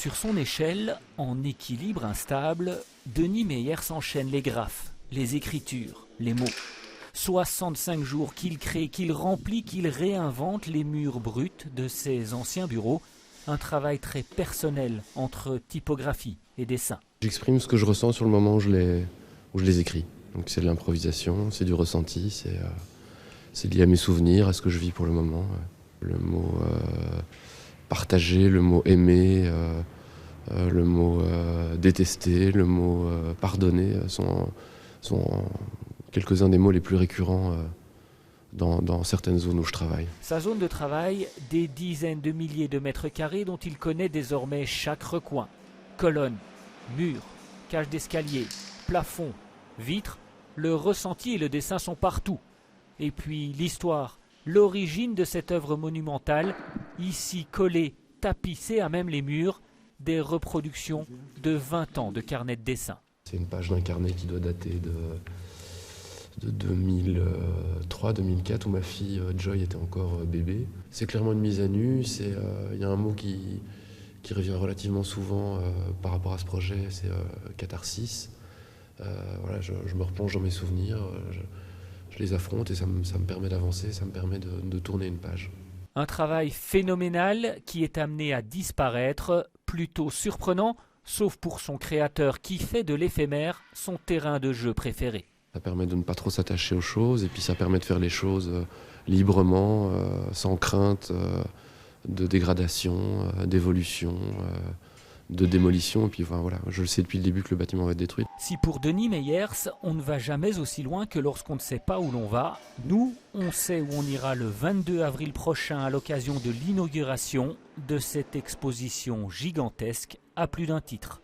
Sur son échelle, en équilibre instable, Denis Meyers s'enchaîne les graphes, les écritures, les mots. 65 jours qu'il crée, qu'il remplit, qu'il réinvente les murs bruts de ses anciens bureaux. Un travail très personnel entre typographie et dessin. J'exprime ce que je ressens sur le moment où je les écris. Donc c'est de l'improvisation, c'est du ressenti, c'est lié à mes souvenirs, à ce que je vis pour le moment. Le mot partager, le mot aimer, le mot détester, le mot pardonner sont quelques-uns des mots les plus récurrents dans certaines zones où je travaille. Sa zone de travail, des dizaines de milliers de mètres carrés dont il connaît désormais chaque recoin. Colonnes, murs, cages d'escalier, plafonds, vitres, le ressenti et le dessin sont partout. Et puis l'histoire, l'origine de cette œuvre monumentale, ici collée, tapissée à même les murs, des reproductions de 20 ans de carnet de dessin. C'est une page d'un carnet qui doit dater de 2003-2004 où ma fille Joy était encore bébé. C'est clairement une mise à nu, il y a un mot qui revient relativement souvent par rapport à ce projet, c'est catharsis. Voilà, je me replonge dans mes souvenirs, je les affronte et ça me permet d'avancer, ça me permet de tourner une page. Un travail phénoménal qui est amené à disparaître, plutôt surprenant, sauf pour son créateur qui fait de l'éphémère son terrain de jeu préféré. Ça permet de ne pas trop s'attacher aux choses et puis ça permet de faire les choses librement, sans crainte de dégradation, d'évolution, de démolition. Et puis voilà, je le sais depuis le début que le bâtiment va être détruit. Si pour Denis Meyers, on ne va jamais aussi loin que lorsqu'on ne sait pas où l'on va, nous, on sait où on ira le 22 avril prochain à l'occasion de l'inauguration de cette exposition gigantesque à plus d'un titre.